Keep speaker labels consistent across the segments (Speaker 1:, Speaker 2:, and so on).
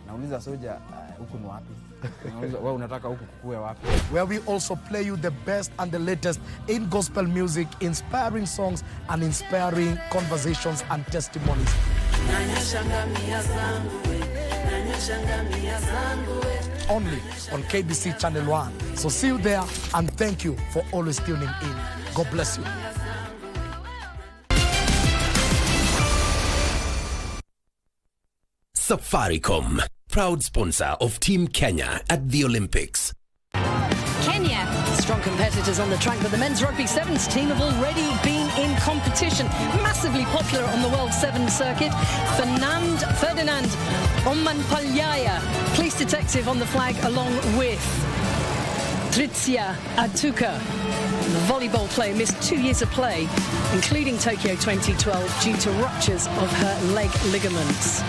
Speaker 1: Nauliza Soja, huku ni wapi? Nauliza wewe unataka huku kukue wapi?
Speaker 2: Where we also play you the best and the latest in gospel music, inspiring songs and inspiring conversations and testimonies. Only on KBC Channel 1. So see you there and thank you for always tuning in. God bless you.
Speaker 3: Safaricom, proud sponsor of Team Kenya at the Olympics.
Speaker 4: Kenya, strong competitors on the track, but the men's rugby sevens team have already been in competition. Massively popular on the World Sevens circuit. Ferdinand Omanpalyaya, police detective on the flag, along with Tricia Atuka, the volleyball player, missed 2 years of play, including Tokyo 2012, due to ruptures of her leg ligaments.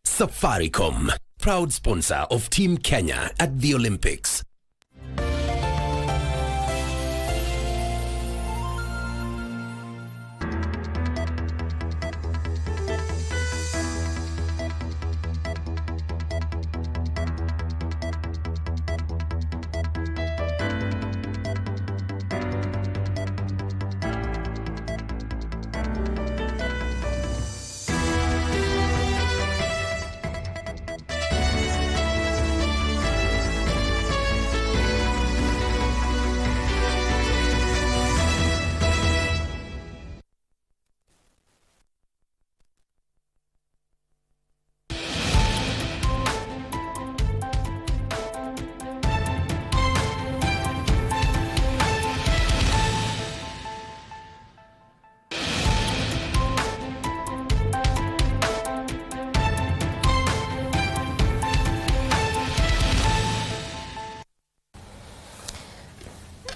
Speaker 3: Safaricom, proud sponsor of Team Kenya at the Olympics.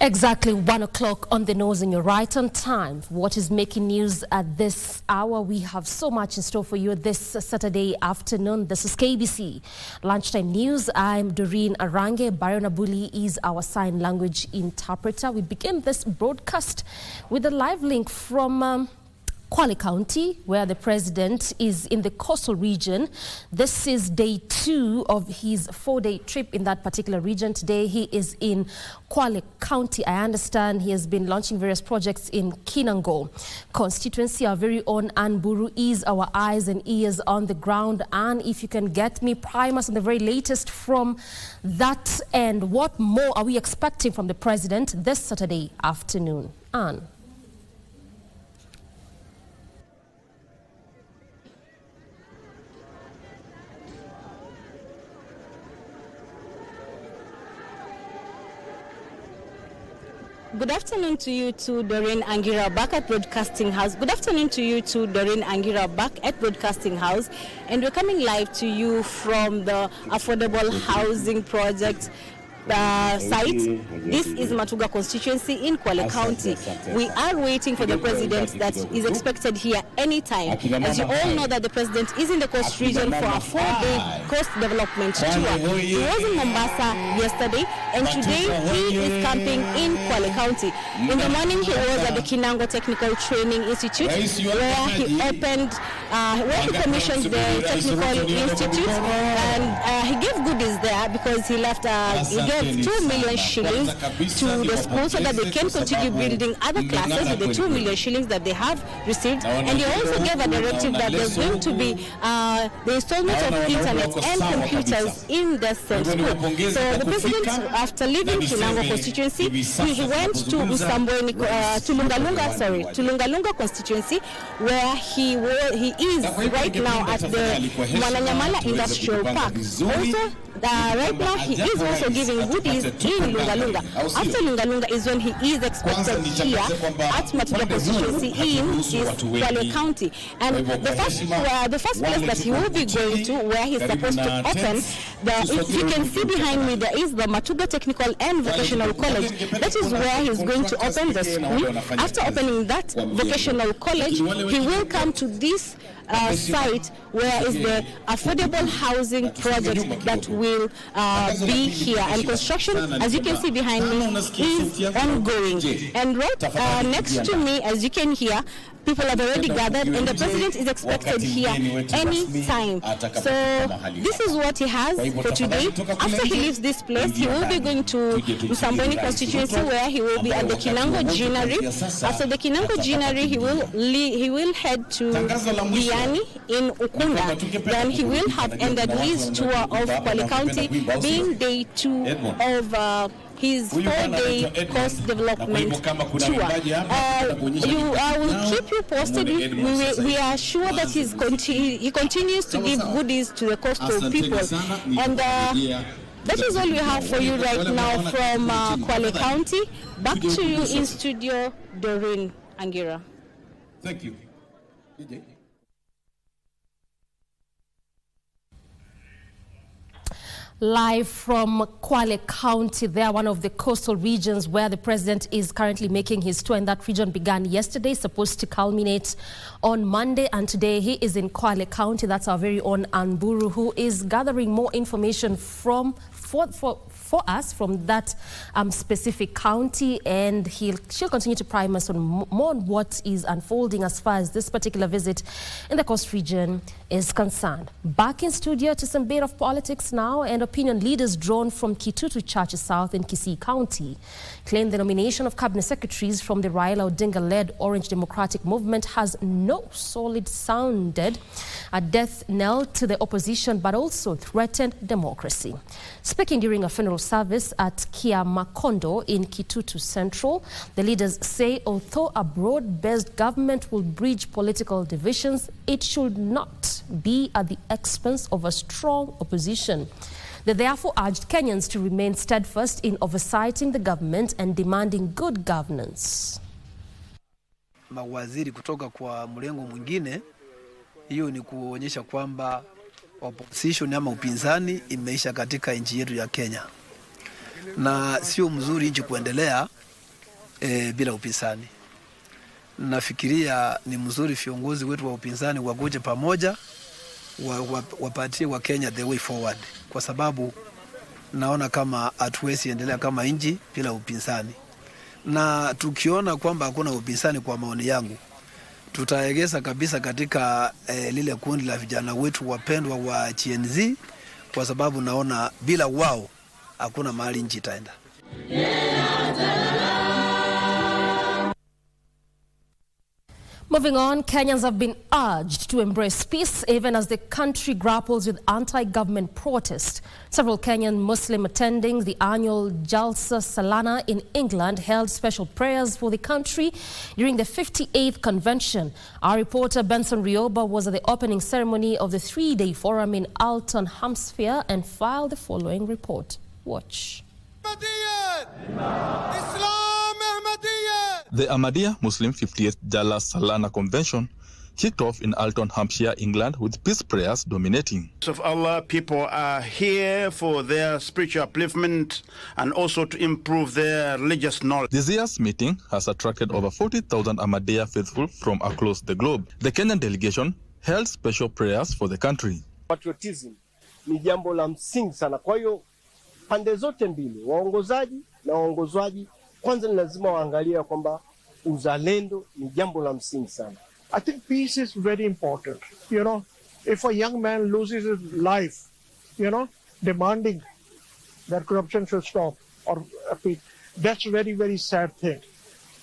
Speaker 5: Exactly 1 o'clock on the nose, and you're right on time. What is making news at this hour? We have so much in store for you this Saturday afternoon. This is KBC Lunchtime News. I'm Doreen Arange. Byron Abuli is our sign language interpreter. We begin this broadcast with a live link from Kwale County, where the president is in the coastal region. This is day 2 of his 4-day trip in that particular region. Today he is in Kwale County. I understand he has been launching various projects in Kinango constituency. Our very own Ann Buru is our eyes and ears on the ground. And if you can get me primers on the very latest from that end, what more are we expecting from the president this Saturday afternoon? Ann.
Speaker 6: Good afternoon to you to Doreen Angira back at Broadcasting House. Good afternoon to you to Doreen Angira back at Broadcasting House. And we're coming live to you from the Affordable Housing Project site. This is Matuga constituency in Kwale County. We are waiting for the president that is expected here anytime. As you all know that the president is in the coast region for a 4-day coast development tour. He was in Mombasa yesterday and today he is camping in Kwale County. In the morning he was at the Kinango Technical Training Institute where he opened, where he commissioned the Technical Institute, and he gave goodies there because he left he gave 2 million shillings to the school so that they can continue building other classes with the 2 million shillings that they have received. And he also gave a directive that there's going to be the installment of internet and computers in the same school. So the president, after leaving Kinango constituency, he went to Lungalunga constituency, where he is right now at the Mwananyamala Industrial Park. Also, right now he is also giving goodies in Lungalunga. After Lungalunga is when he is expected here at Matuga constituency in Kwale County. And the first place that he will be going to, where he's supposed to open, if you can see behind me, there is the Matuga Technical and Vocational College. That is where he's going to open the school. After opening that vocational college, he will come to this site where is the affordable housing project that will be here. And construction, as you can see behind me, is ongoing. And right next to me, as you can hear, people have already gathered, and the president is expected here any time. So this is what he has for today. After he leaves this place, he will be going to Msambweni constituency, where he will be at the Kinango Ginnery. After the Kinango Ginnery, he will head to Diani in Ukunda. Then he will have ended his tour of Kwale County, being day 2 of his 4-day coast development tour. I will keep you posted. We are sure that he continues to give goodies to the coastal people. And that is all we have for you right now from Kwale County. Back to you in studio, Doreen Angira.
Speaker 7: Thank you.
Speaker 5: Live from Kwale County, there, one of the coastal regions where the president is currently making his tour. And that region began yesterday, supposed to culminate on Monday. And today he is in Kwale County. That's our very own Anburu, who is gathering more information for us from that specific county, and she'll continue to prime us on more on what is unfolding as far as this particular visit in the coast region is concerned. Back in studio to some bit of politics now, and opinion leaders drawn from Kitutu Church South in Kisii County claim the nomination of cabinet secretaries from the Raila Odinga-led Orange Democratic Movement has no solid sounded a death knell to the opposition, but also threatened democracy. Speaking during a funeral service at Kiamakondo in Kitutu Central, the leaders say although a broad-based government will bridge political divisions, it should not be at the expense of a strong opposition. They therefore urged Kenyans to remain steadfast in oversighting the government and demanding good governance.
Speaker 8: Mawaziri kutoka kwa mlengo mwingine, hiyo ni kuonyesha kwamba opposition ama upinzani imeisha katika nchi yetu ya Kenya. Na sio mzuri nchi kuendelea bila upinzani. Nafikiria ni mzuri viongozi wetu wa upinzani wagoje pamoja, wapatie wa Kenya the way forward, kwa sababu naona kama hatuwezi endelea kama nchi bila upinzani. Na tukiona kwamba hakuna upinzani, kwa maoni yangu, tutaegeza kabisa katika lile kundi la vijana wetu wapendwa wa GNZ, kwa sababu naona bila wao hakuna mahali nchi itaenda.
Speaker 5: Moving on, Kenyans have been urged to embrace peace even as the country grapples with anti-government protest. Several Kenyan Muslim attending the annual Jalsa Salana in England held special prayers for the country during the 58th convention. Our reporter Benson Rioba was at the opening ceremony of the 3-day forum in Alton, Hampshire, and filed the following report. Watch.
Speaker 9: The Ahmadiyya Muslim 58th Jala Salana Convention kicked off in Alton, Hampshire, England, with peace prayers dominating.
Speaker 10: Of Allah, people are here for their spiritual upliftment and also to improve their religious knowledge.
Speaker 9: This year's meeting has attracted over 40,000 Ahmadiyya faithful from across the globe. The Kenyan delegation held special prayers for the country.
Speaker 11: Patriotism ni jambo la msingi sana. Kwa hiyo pande zote mbili, waongozaji na waongozwaji, kwanza ni lazima waangalia kwamba uzalendo ni jambo la msingi sana.
Speaker 12: I think peace is very important. You know, if a young man loses his life, you know, demanding that corruption should stop, or that's a very, very sad thing.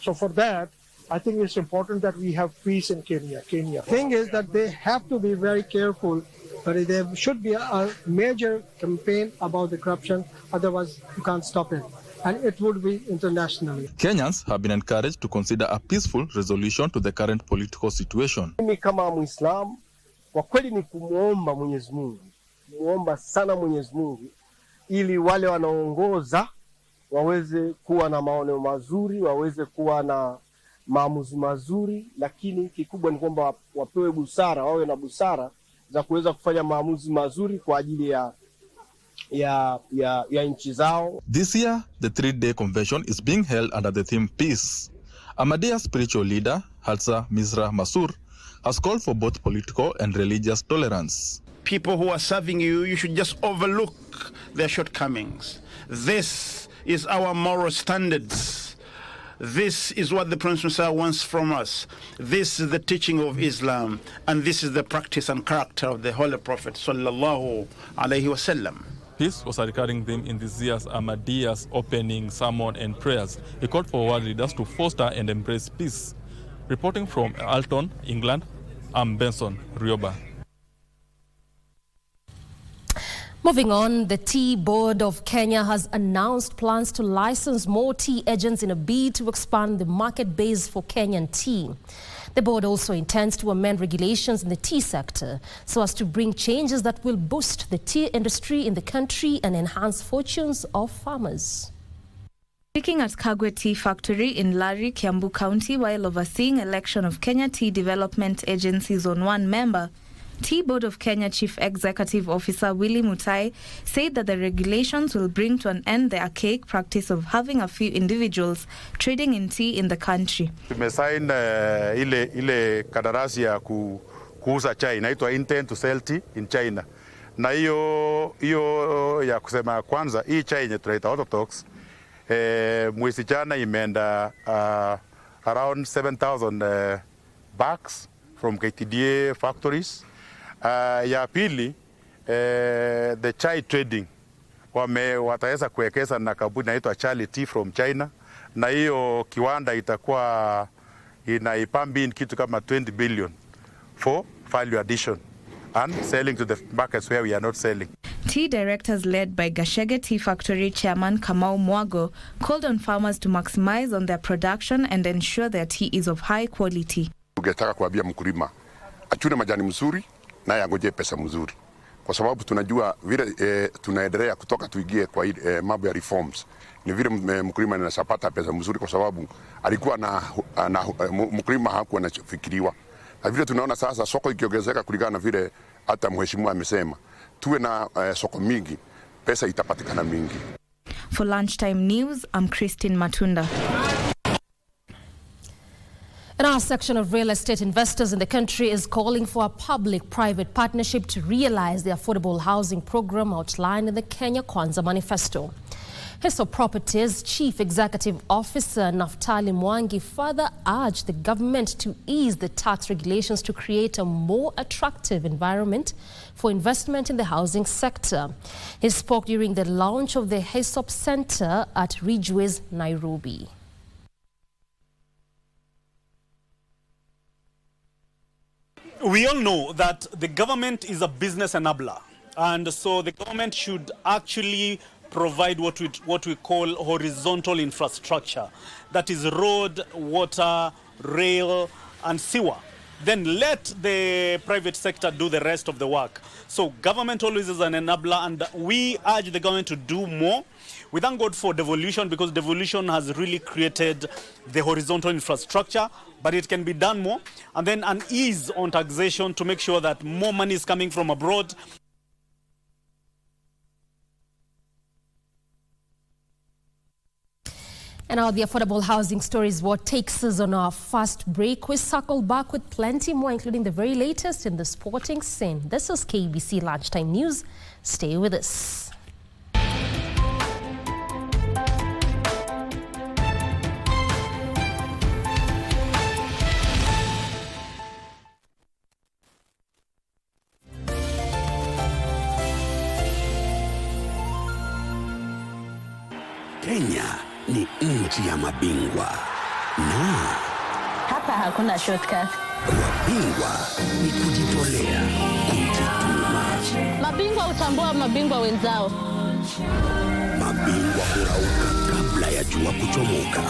Speaker 12: So for that, I think it's important that we have peace in Kenya.
Speaker 13: Thing is that they have to be very careful, but there should be a major campaign about the corruption, otherwise you can't stop it. And it would be internationally.
Speaker 9: Kenyans have been encouraged to consider a peaceful resolution to the current political situation.
Speaker 11: Mimi kama Muislam, kwa kweli ni kumuomba Mwenyezi Mungu. Muomba sana Mwenyezi Mungu ili wale wanaongoza waweze kuwa na maono mazuri, waweze kuwa na maamuzi mazuri, lakini kikubwa ni kwamba wapewe busara, wawe na busara za kuweza kufanya maamuzi mazuri kwa ajili ya nchi zao.
Speaker 9: This year, the 3-day convention is being held under the theme Peace. Ahmadiyya spiritual leader Halsa Misra Masur has called for both political and religious tolerance.
Speaker 10: People who are serving you, you should just overlook their shortcomings. This is our moral standards. This is what the Prince Messiah wants from us. This is the teaching of Islam, and this is the practice and character of the Holy Prophet sallallahu alaihi wasallam.
Speaker 9: This was a recurring theme in this year's Ahmadiyya's opening sermon and prayers. He called for world leaders to foster and embrace peace. Reporting from Alton, England, I'm Benson Rioba.
Speaker 5: Moving on, the Tea Board of Kenya has announced plans to license more tea agents in a bid to expand the market base for Kenyan tea. The board also intends to amend regulations in the tea sector so as to bring changes that will boost the tea industry in the country and enhance fortunes of farmers.
Speaker 7: Speaking at Kagwe Tea Factory in Lari, Kiambu County, while overseeing election of Kenya Tea Development Agency Zone 1 member, Tea Board of Kenya Chief Executive Officer Willy Mutai said that the regulations will bring to an end the archaic practice of having a few individuals trading in tea in the country.
Speaker 14: Tumesign ile kadarasi ya kuuza chai inaitwa intent to sell tea in China. Na hiyo ya kusema kwanza hii chai yenye tunaita orthodox mwezi jana imeenda around 7,000 bags from KTDA factories. Ya pili the chai trading wataweza kuwekeza na kampuni inaitwa Charlie Tea from China, na hiyo kiwanda itakuwa inaipambi kitu kama 20 billion for value addition and selling to the markets where we are not selling.
Speaker 7: Tea directors led by Gashege Tea Factory Chairman Kamau Mwago called on farmers to maximize on their production and ensure their tea is of high quality.
Speaker 15: Tungetaka kuambia mkulima achune majani mzuri na yangoje pesa mzuri, kwa sababu tunajua vile tunaendelea kutoka tuingie kwa mambo ya reforms, ni vile mkulima anasapata pesa mzuri kwa sababu alikuwa na mkulima hakuwa anafikiriwa, na vile tunaona sasa soko ikiongezeka kulingana na vile hata mheshimiwa amesema tuwe na soko mingi, pesa itapatikana mingi.
Speaker 7: For Lunchtime News, I'm Christine Matunda.
Speaker 5: And our section of real estate investors in the country is calling for a public-private partnership to realize the affordable housing program outlined in the Kenya Kwanza Manifesto. Hiso Properties Chief Executive Officer Naftali Mwangi further urged the government to ease the tax regulations to create a more attractive environment for investment in the housing sector. He spoke during the launch of the Hiso Center at Ridgeways, Nairobi.
Speaker 16: We all know that the government is a business enabler, and so the government should actually provide what we call horizontal infrastructure, that is road, water, rail and sewer. Then let the private sector do the rest of the work. So government always is an enabler, and we urge the government to do more. We thank God for devolution, because devolution has really created the horizontal infrastructure, but it can be done more. And then an ease on taxation to make sure that more money is coming from abroad.
Speaker 5: And now the affordable housing story is what takes us on our first break. We circle back with plenty more, including the very latest in the sporting scene. This is KBC Lunchtime News. Stay with us.
Speaker 3: Kenya ni nchi ya mabingwa na
Speaker 6: hapa hakuna shortcut.
Speaker 3: Mabingwa ni kujitolea, kujituma.
Speaker 6: Mabingwa hutambua mabingwa wenzao.
Speaker 3: Mabingwa hurauka kabla ya jua kuchomoka.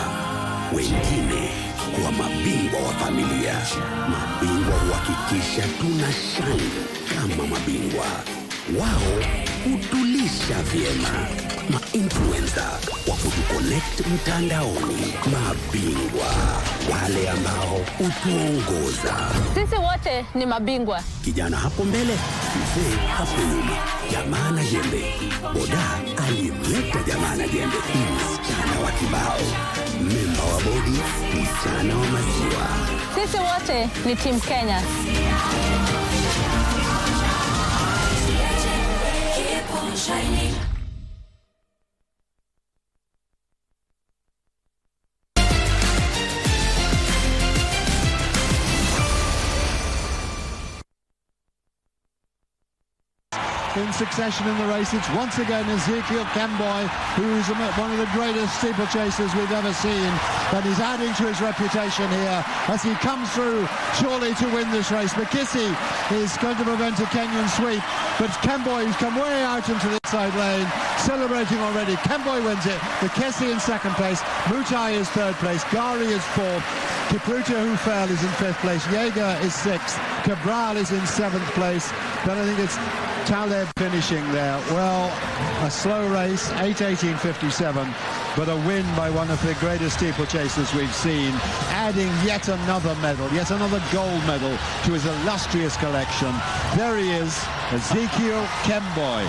Speaker 3: Wengine kuwa mabingwa wa familia. Mabingwa huhakikisha tunashine kama mabingwa. Wao hutulisha vyema. Ma-influencer wa kutukolea Connect mtandaoni, mabingwa wale ambao utuongoza.
Speaker 6: Sisi wote ni mabingwa.
Speaker 3: Kijana hapo mbele, mzee hapo nyuma. Jamaa na jembe, boda aliyemleta jamaa na jembe, msichana wa kibao, memba wa bodi, msichana wa maziwa.
Speaker 6: Sisi wote ni Team Kenya. Keep on shining.
Speaker 17: In succession in the race, it's once again Ezekiel Kemboy, who's one of the greatest steeplechasers we've ever seen, and he's adding to his reputation here as he comes through surely to win this race. McKissy is going to prevent a Kenyan sweep, but Kemboy has come way out into the side lane, celebrating already. Kemboy wins it. McKissy in second place, Mutai is third place, Gari is fourth, Kipruto, who fell, is in fifth place, Jaeger is sixth, Cabral is in seventh place, but I think it's Taleb finishing there. Well, a slow race, 8:18:57, but a win by one of the greatest steeplechasers we've seen, adding yet another medal, yet another gold medal to his illustrious collection. There he is, Ezekiel Kemboy.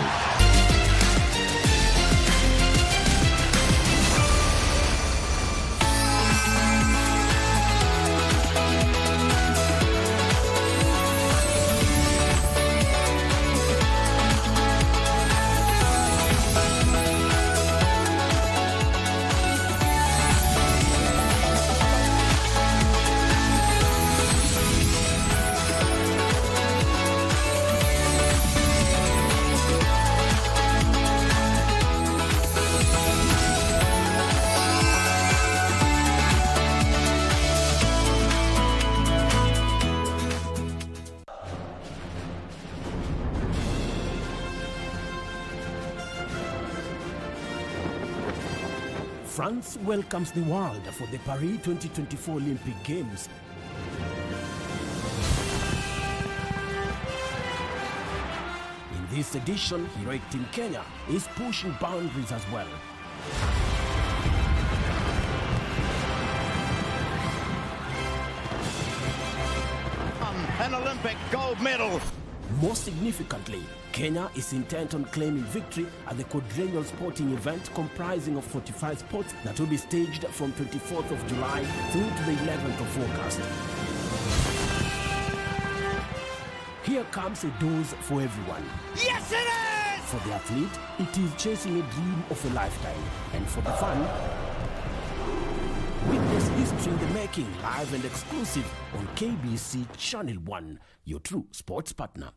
Speaker 3: France welcomes the world for the Paris 2024 Olympic Games. In this edition, heroic Team Kenya is pushing boundaries as well.
Speaker 18: An Olympic gold medal.
Speaker 3: More significantly, Kenya is intent on claiming victory at the quadrennial sporting event comprising of 45 sports that will be staged from 24th of July through to the 11th of August. Here comes a dose for everyone.
Speaker 18: Yes, it is!
Speaker 3: For the athlete, it is chasing a dream of a lifetime. And for the fan, witness history in the making, live and exclusive on KBC Channel 1, your true sports partner.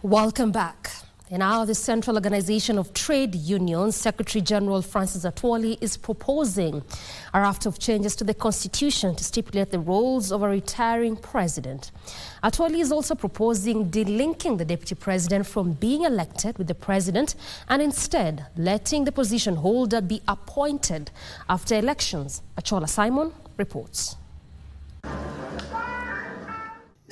Speaker 5: Welcome back. And now the Central Organization of Trade Unions Secretary General Francis Atwoli is proposing a raft of changes to the Constitution to stipulate the roles of a retiring president. Atwoli is also proposing delinking the deputy president from being elected with the president and instead letting the position holder be appointed after elections. Achola Simon reports.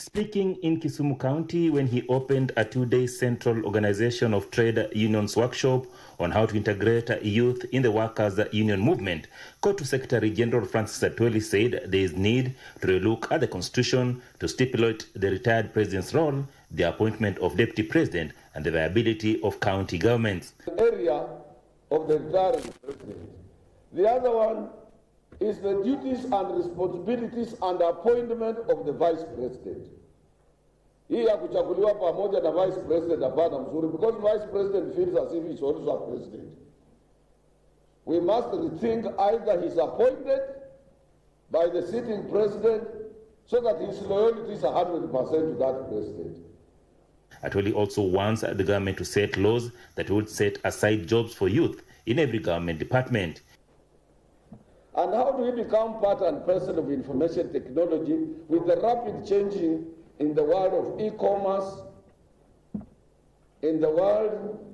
Speaker 19: Speaking in Kisumu County when he opened a two-day Central Organization of Trade Unions workshop on how to integrate youth in the workers' union movement, COTU Secretary General Francis Atwoli said there is need to relook at the Constitution to stipulate the retired president's role, the appointment of deputy president, and the viability of county governments.
Speaker 20: The area of the retiring president. The other one is the duties and responsibilities and appointment of the vice president. Hii ya kuchaguliwa pamoja na vice president hapana mzuri, because vice president feels as if he's also a president. We must rethink either he's appointed by the sitting president so that his loyalty is 100% to that president.
Speaker 19: Atwoli also wants the government to set laws that would set aside jobs for youth in every government department.
Speaker 20: And how do we become part and parcel of information technology with the rapid changing in the world of e-commerce, in the world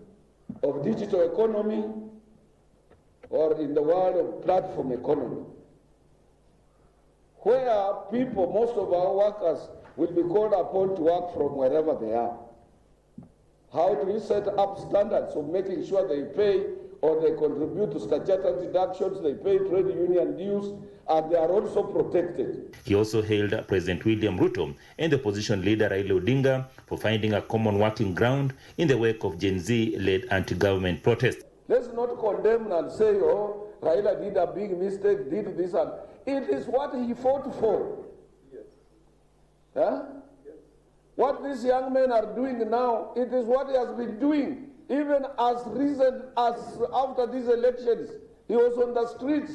Speaker 20: of digital economy or in the world of platform economy, where people, most of our workers, will be called upon to work from wherever they are. How do we set up standards of making sure they pay or they contribute to statutory deductions, they pay trade union dues, and they are also protected?
Speaker 19: He also hailed President William Ruto and the opposition leader Raila Odinga for finding a common working ground in the wake of Gen Z-led anti-government protests.
Speaker 20: Let's not condemn and say, oh, Raila did a big mistake, did this, and it is what he fought for. Yes. Huh? Yes. What these young men are doing now, it is what he has been doing. Even as recent as after these elections, he was on the streets.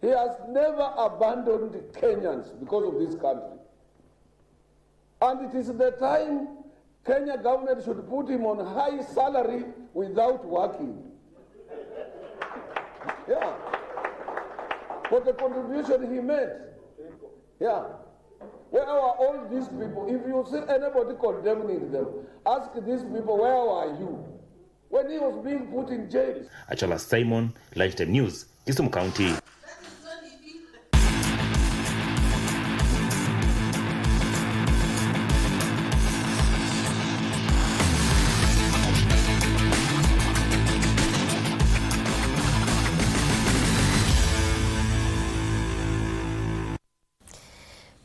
Speaker 20: He has never abandoned Kenyans because of this country. And it is the time Kenya government should put him on high salary without working. Yeah. For the contribution he made. Yeah. Where are all these people? If you see anybody condemning them, ask these people, where are you? When he was being put in jail.
Speaker 19: Achala Simon, Lunchtime News, Kisumu County.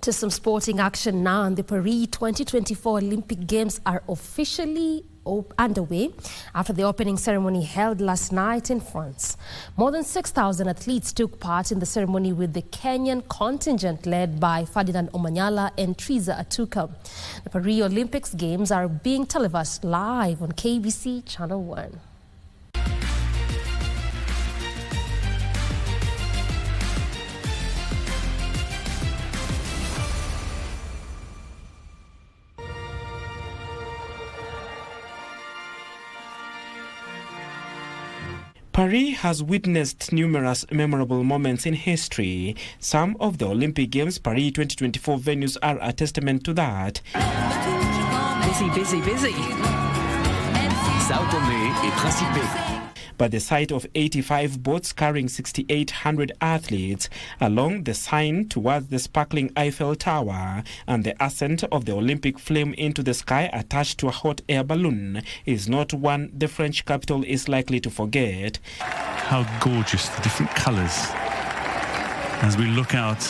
Speaker 5: To some sporting action now, and the Paris 2024 Olympic Games are officially underway after the opening ceremony held last night in France. More than 6,000 athletes took part in the ceremony, with the Kenyan contingent led by Ferdinand Omanyala and Triza Atuka. The Paris Olympics Games are being televised live on KBC Channel 1.
Speaker 21: Paris has witnessed numerous memorable moments in history. Some of the Olympic Games Paris 2024 venues are a testament to that.
Speaker 22: Busy, busy, busy. Sao Tome et Principe.
Speaker 21: But the sight of 85 boats carrying 6,800 athletes along the Seine towards the sparkling Eiffel Tower and the ascent of the Olympic flame into the sky attached to a hot air balloon is not one the French capital is likely to forget.
Speaker 23: How gorgeous the different colours as we look out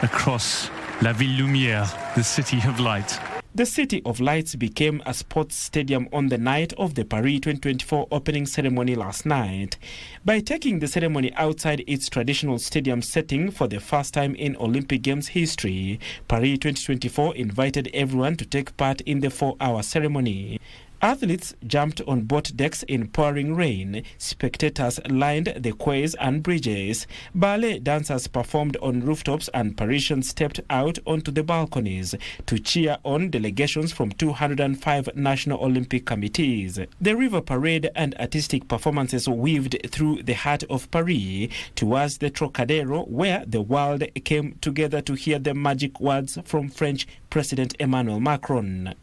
Speaker 23: across La Ville Lumière, the city of light.
Speaker 21: The City of Lights became a sports stadium on the night of the Paris 2024 opening ceremony last night. By taking the ceremony outside its traditional stadium setting for the first time in Olympic Games history, Paris 2024 invited everyone to take part in the 4-hour ceremony. Athletes jumped on boat decks in pouring rain. Spectators lined the quays and bridges. Ballet dancers performed on rooftops, and Parisians stepped out onto the balconies to cheer on delegations from 205 national Olympic committees. The river parade and artistic performances weaved through the heart of Paris towards the Trocadero, where the world came together to hear the magic words from French President Emmanuel Macron.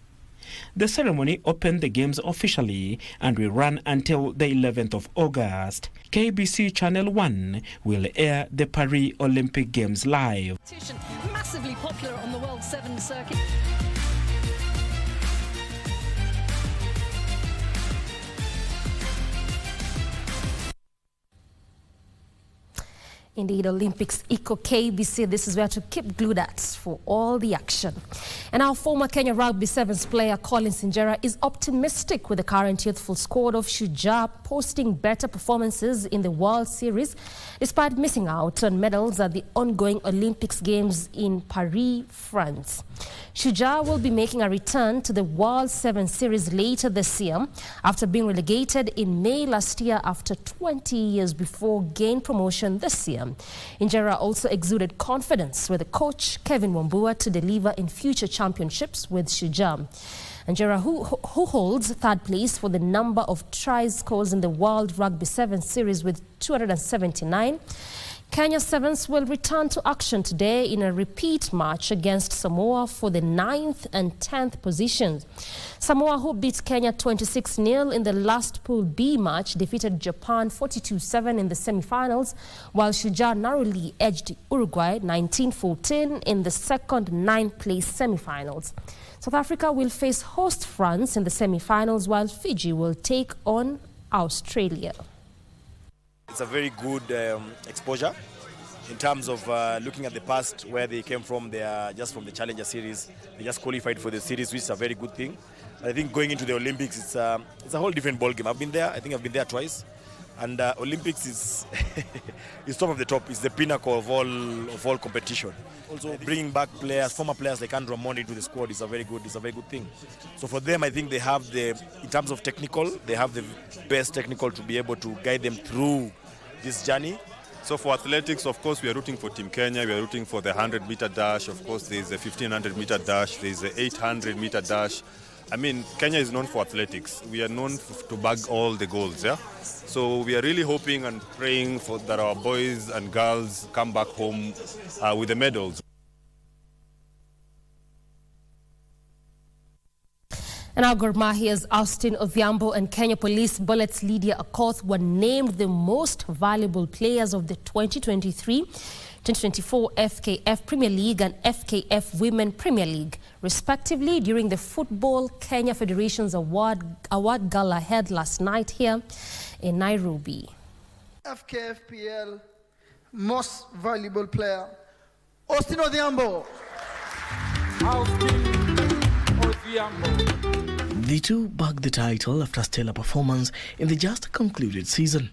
Speaker 21: The ceremony opened the Games officially and will run until the 11th of August. KBC Channel 1 will air the Paris Olympic Games live.
Speaker 4: Massively popular on the World 7 circuit.
Speaker 5: Indeed, Olympics echo KBC. This is where to keep glued at for all the action. And our former Kenya Rugby Sevens player Colin Sinjera is optimistic with the current youthful squad of Shujaa posting better performances in the World Series despite missing out on medals at the ongoing Olympics Games in Paris, France. Shujaa will be making a return to the World 7 Series later this year after being relegated in May last year after 20 years before gain promotion this year. Injera also exuded confidence with the coach Kevin Wambua to deliver in future championships with Shujaa. Injera, who holds third place for the number of tries scores in the World Rugby 7 Series with 279, Kenya Sevens will return to action today in a repeat match against Samoa for the 9th and 10th positions. Samoa, who beat Kenya 26-0 in the last Pool B match, defeated Japan 42-7 in the semi-finals, while Shujaa narrowly edged Uruguay 19-14 in the second 9th-place semi-finals. South Africa will face host France in the semi-finals, while Fiji will take on Australia.
Speaker 1: It's a very good exposure in terms of looking at the past, where they came from. They are just from the Challenger Series. They just qualified for the series, which is a very good thing. I think going into the Olympics, it's a whole different ballgame. I've been there. I think I've been there twice. And Olympics is is top of the top. It's the pinnacle of all competition. Also, bringing back players, former players like Andrew Amonde into the squad is a very good thing. So for them, I think they have in terms of technical, they have the best technical to be able to guide them through this journey.
Speaker 2: So for athletics, of course, we are rooting for Team Kenya. We are rooting for the 100-meter dash. Of course, there's a 1500-meter dash. There's a 800-meter dash. I mean, Kenya is known for athletics. We are known to bag all the goals, yeah? So we are really hoping and praying that our boys and girls come back home with the medals.
Speaker 5: And our Gor Mahia's Austin Odhiambo and Kenya Police Bullets Lydia Akoth were named the most valuable players of the 2023-2024 FKF Premier League and FKF Women Premier League, respectively, during the Football Kenya Federation's award gala held last night here in Nairobi.
Speaker 8: FKFPL most valuable player, Austin Odhiambo.
Speaker 24: Austin Odhiambo.
Speaker 25: The two bagged the title after stellar performance in the just concluded season.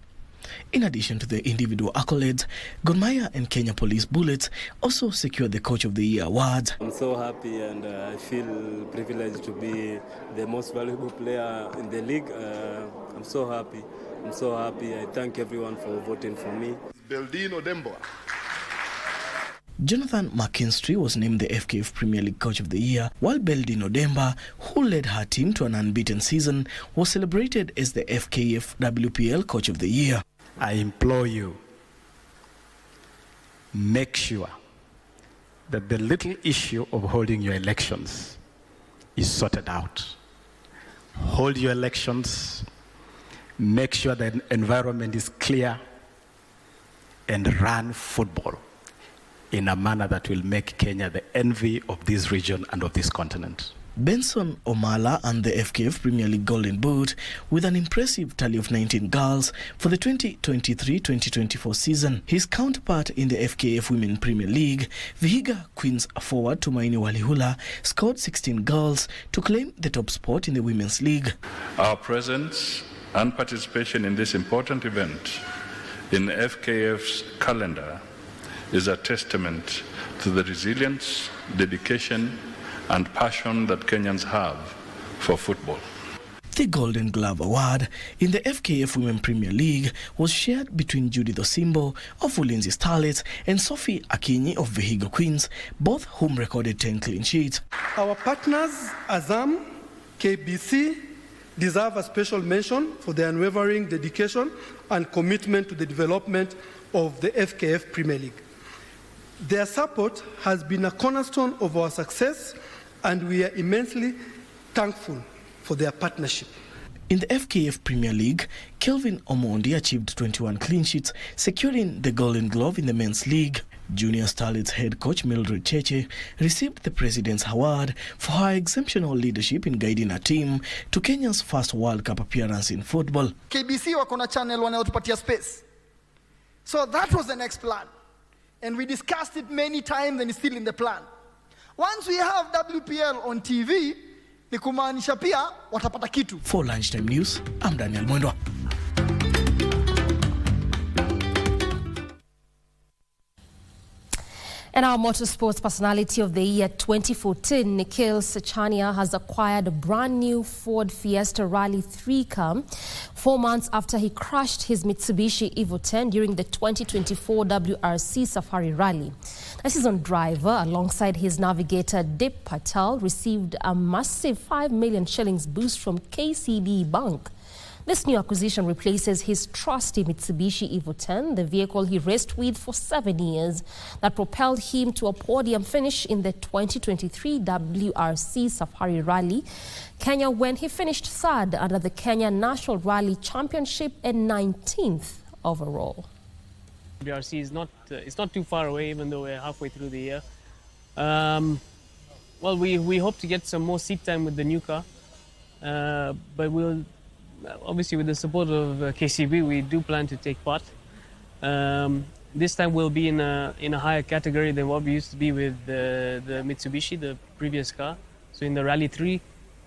Speaker 25: In addition to the individual accolades, Gor Mahia and Kenya Police Bullets also secured the Coach of the Year award.
Speaker 26: I'm so happy and I feel privileged to be the most valuable player in the league. I'm so happy. I thank everyone for voting for me.
Speaker 15: Beldino Demboa.
Speaker 25: Jonathan McKinstry was named the FKF Premier League Coach of the Year, while Beldino Demba, who led her team to an unbeaten season, was celebrated as the FKF WPL Coach of the Year.
Speaker 27: I implore you, make sure that the little issue of holding your elections is sorted out. Hold your elections, make sure the environment is clear, and run football in a manner that will make Kenya the envy of this region and of this continent.
Speaker 25: Benson Omala earned the FKF Premier League Golden Boot with an impressive tally of 19 goals for the 2023-2024 season. His counterpart in the FKF Women Premier League, Vihiga Queens forward Tumaini Walihula, scored 16 goals to claim the top spot in the Women's League.
Speaker 28: Our presence and participation in this important event in FKF's calendar is a testament to the resilience, dedication, and passion that Kenyans have for football.
Speaker 25: The Golden Glove Award in the FKF Women Premier League was shared between Judith Osimbo of Ulinzi Starlets and Sophie Akinyi of Vihiga Queens, both whom recorded 10 clean sheets.
Speaker 8: Our partners, Azam, KBC, deserve a special mention for their unwavering dedication and commitment to the development of the FKF Premier League. Their support has been a cornerstone of our success, and we are immensely thankful for their partnership.
Speaker 25: In the FKF Premier League, Kelvin Omondi achieved 21 clean sheets, securing the Golden Glove in the Men's League. Junior Starlets head coach Mildred Cheche received the President's Award for her exceptional leadership in guiding her team to Kenya's first World Cup appearance in football.
Speaker 8: KBC wako na channel wanayotupatia space. So that was the next plan. And we discussed it many times and it's still in the plan. Once we have WPL on TV, ni kumaanisha pia watapata kitu.
Speaker 25: For Lunchtime News, I'm Daniel Mwendwa.
Speaker 5: And our Motorsports Personality of the Year 2014, Nikhil Sachania, has acquired a brand new Ford Fiesta Rally 3 car 4 months after he crashed his Mitsubishi Evo 10 during the 2024 WRC Safari Rally. The seasoned driver, alongside his navigator Dip Patel, received a massive 5 million shillings boost from KCB Bank. This new acquisition replaces his trusty Mitsubishi Evo 10, the vehicle he raced with for 7 years that propelled him to a podium finish in the 2023 WRC Safari Rally Kenya, when he finished third under the Kenya National Rally Championship and 19th overall.
Speaker 7: WRC is it's not too far away, even though we're halfway through the year. Well, we hope to get some more seat time with the new car, but we'll obviously, with the support of KCB, we do plan to take part. This time we'll be in a higher category than what we used to be with the Mitsubishi, the previous car. So in the Rally 3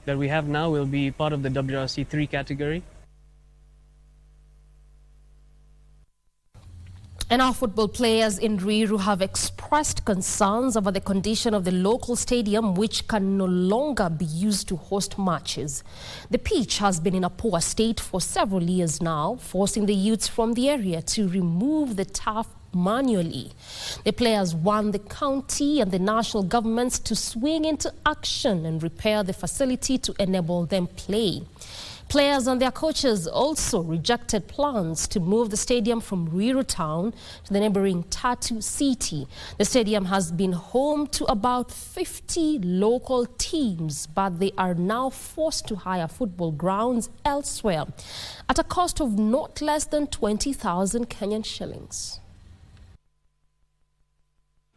Speaker 7: that we have now, we'll be part of the WRC 3 category.
Speaker 5: And our football players in Ruiru have expressed concerns over the condition of the local stadium, which can no longer be used to host matches. The pitch has been in a poor state for several years now, forcing the youths from the area to remove the turf manually. The players want the county and the national governments to swing into action and repair the facility to enable them play. Players and their coaches also rejected plans to move the stadium from Ruiru town to the neighboring Tatu city. The stadium has been home to about 50 local teams, but they are now forced to hire football grounds elsewhere at a cost of not less than 20,000 Kenyan shillings.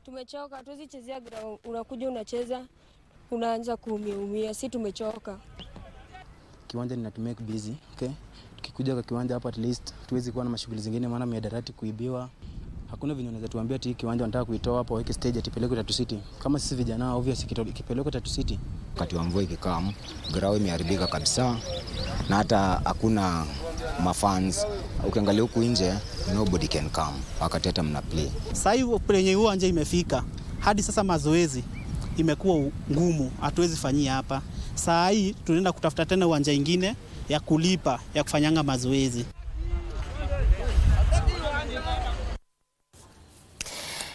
Speaker 9: Tumechoka, hatuwezi chezea ground, unakuja unacheza, unaanza kuumia, si tumechoka.
Speaker 10: Kiwanja ni to make busy, okay? Tukikuja kwa kiwanja hapa at least tuwezi kuwa na mashughuli zingine, maana miadarati kuibiwa. Hakuna vinyo unaweza tuambia ati kiwanja wanataka kuitoa hapa weke stage atipeleke Tatu City. Kama sisi vijana obvious ikipeleke Tatu City.
Speaker 11: Wakati wa mvua ikikam, ground imeharibika kabisa. Na hata hakuna mafans. Ukiangalia huku nje, nobody can come. Wakati hata mna play.
Speaker 12: Sasa hivi penye uwanja imefika. Hadi sasa mazoezi imekuwa ngumu, hatuwezi fanyia hapa. Saa hii tunaenda kutafuta tena uwanja ingine ya kulipa ya kufanyanga mazoezi.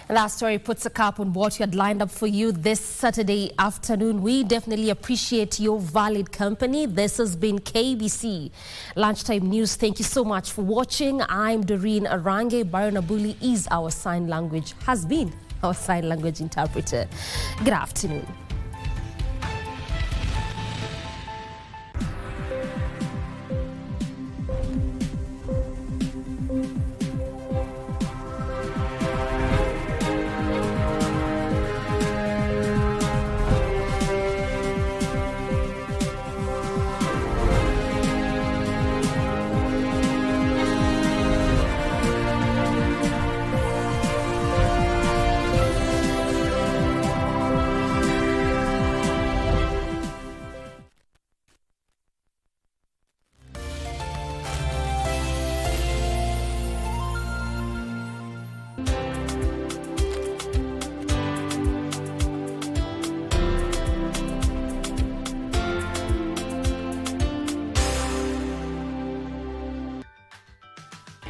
Speaker 5: That story puts a cap on what we had lined up for you this Saturday afternoon. We definitely appreciate your valid company. This has been KBC Lunchtime News. Thank you so much for watching. I'm Doreen Arange. Byron Abuli is our sign language, has been our sign language interpreter. Good afternoon.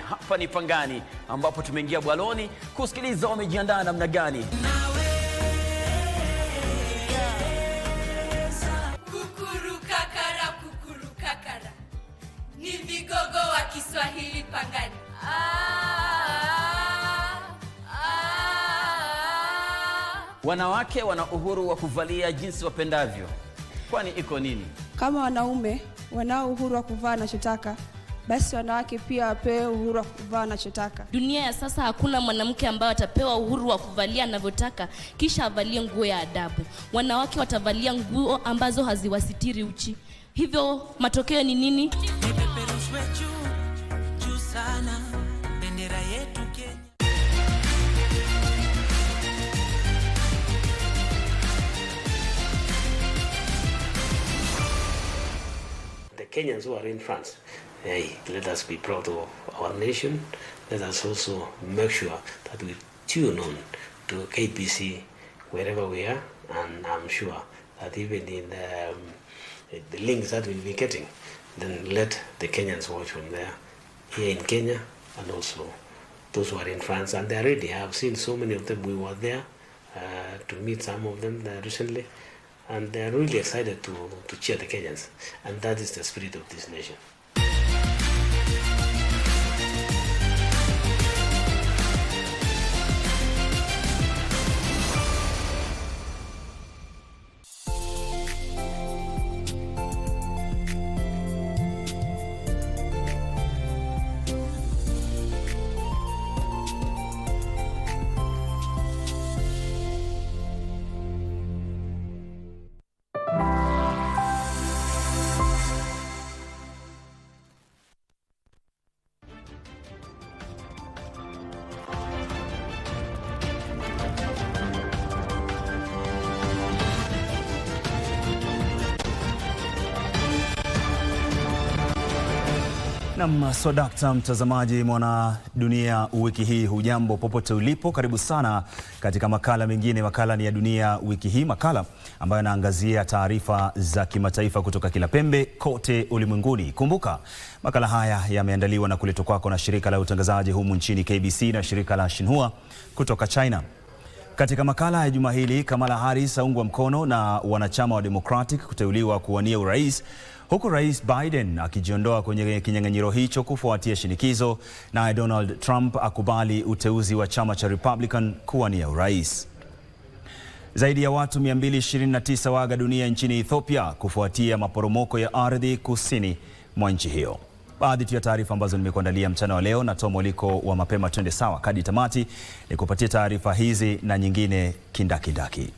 Speaker 13: Hapa ni Pangani ambapo tumeingia bwaloni kusikiliza wamejiandaa namna gani.
Speaker 14: Kukurukakara ni vigogo wa Kiswahili Pangani.
Speaker 13: Wanawake wana uhuru wa kuvalia jinsi wapendavyo. Kwani iko nini?
Speaker 16: Kama wanaume wanao uhuru wa kuvaa wanachotaka, basi wanawake pia wapewe uhuru wa kuvaa wanachotaka.
Speaker 29: Dunia ya sasa hakuna mwanamke ambaye atapewa uhuru wa kuvalia anavyotaka kisha avalie nguo ya adabu. Wanawake watavalia nguo ambazo haziwasitiri uchi. Hivyo matokeo ni nini?
Speaker 30: The Kenyans who are in France, hey, let us be proud of our nation. Let us also make sure that we tune on to KBC wherever we are, and I'm sure that even in the links that we'll be getting, then let the Kenyans watch from there, here in Kenya, and also those who are in France. And they're ready. I've seen so many of them. We were there to meet some of them recently, and they're really excited to cheer the Kenyans, and that is the spirit of this nation.
Speaker 3: Na swadakta mtazamaji mwana dunia wiki hii, hujambo popote ulipo, karibu sana katika makala mengine. Makala ni ya dunia wiki hii, makala ambayo yanaangazia taarifa za kimataifa kutoka kila pembe kote ulimwenguni. Kumbuka makala haya yameandaliwa na kuletwa kwako na shirika la utangazaji humu nchini KBC na shirika la Xinhua kutoka China. Katika makala ya juma hili, Kamala Harris aungwa mkono na wanachama wa Democratic kuteuliwa kuwania urais, huku Rais Biden akijiondoa kwenye kinyang'anyiro hicho kufuatia shinikizo, naye Donald Trump akubali uteuzi wa chama cha Republican kuwania urais. Zaidi ya watu 229 waaga dunia nchini Ethiopia kufuatia maporomoko ya ardhi kusini mwa nchi hiyo. Baadhi tu ya taarifa ambazo nimekuandalia mchana wa leo, na toa mwaliko wa mapema twende sawa hadi tamati ni kupatia taarifa hizi na nyingine kindakindaki.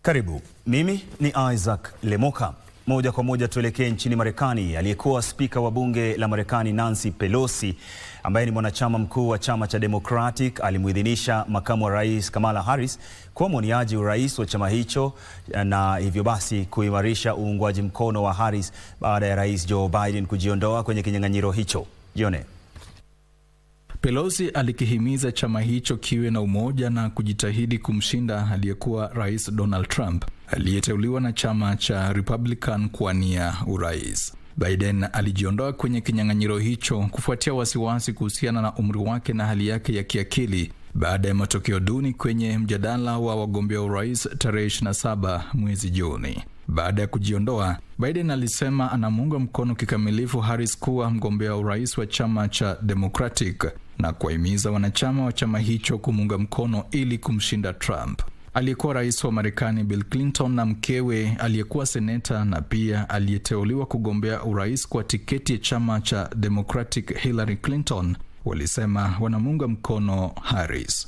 Speaker 3: Karibu, mimi ni Isaac Lemoka. Moja kwa moja tuelekee nchini Marekani. Aliyekuwa spika wa bunge la Marekani Nancy Pelosi, ambaye ni mwanachama mkuu wa chama cha Democratic, alimuidhinisha makamu wa rais Kamala Harris kuwa mwaniaji urais wa chama hicho, na hivyo basi kuimarisha uungwaji mkono wa Harris baada ya Rais Joe Biden kujiondoa kwenye kinyang'anyiro hicho. Jione.
Speaker 4: Pelosi alikihimiza chama hicho kiwe na umoja na kujitahidi kumshinda aliyekuwa Rais Donald Trump, aliyeteuliwa na chama cha Republican kuwania urais. Biden alijiondoa kwenye kinyang'anyiro hicho kufuatia wasiwasi kuhusiana na umri wake na hali yake ya kiakili baada ya matokeo duni kwenye mjadala wa wagombea urais tarehe 27 mwezi Juni. Baada ya kujiondoa, Biden alisema anamuunga mkono kikamilifu Harris kuwa mgombea urais wa chama cha Democratic na kuwahimiza wanachama wa chama hicho kumuunga mkono ili kumshinda Trump. Aliyekuwa rais wa Marekani Bill Clinton na mkewe aliyekuwa seneta na pia aliyeteuliwa kugombea urais kwa tiketi ya chama cha Democratic Hillary Clinton walisema wanamuunga mkono Harris.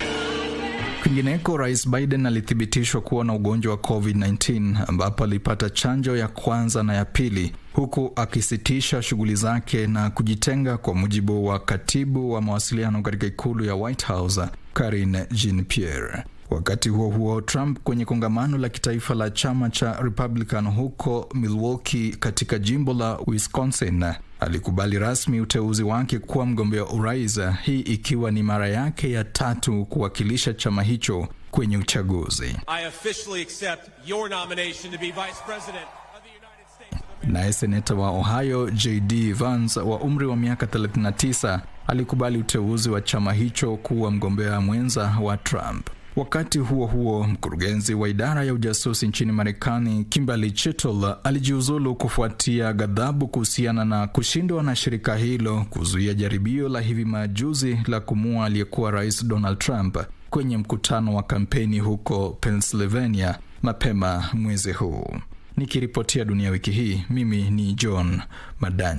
Speaker 4: Kwingineko, Rais Biden alithibitishwa kuwa na ugonjwa wa COVID-19 ambapo alipata chanjo ya kwanza na ya pili, huku akisitisha shughuli zake na kujitenga, kwa mujibu wa katibu wa mawasiliano katika ikulu ya White House Karine Jean-Pierre. Wakati huo huo, Trump kwenye kongamano la kitaifa la chama cha Republican huko Milwaukee katika jimbo la Wisconsin alikubali rasmi uteuzi wake kuwa mgombea urais, hii ikiwa ni mara yake ya 3 kuwakilisha chama hicho kwenye uchaguzi.
Speaker 6: I officially accept your nomination to be Vice President of the United States.
Speaker 4: Naye seneta wa Ohio J.D. Vance wa umri wa miaka 39 alikubali uteuzi wa chama hicho kuwa mgombea mwenza wa Trump. Wakati huo huo, mkurugenzi wa idara ya ujasusi nchini Marekani Kimberly Chittle alijiuzulu kufuatia ghadhabu kuhusiana na kushindwa na shirika hilo kuzuia jaribio la hivi majuzi la kumua aliyekuwa Rais Donald Trump kwenye mkutano wa kampeni huko Pennsylvania mapema mwezi huu. Nikiripotia Dunia Wiki Hii, mimi ni John Madanji.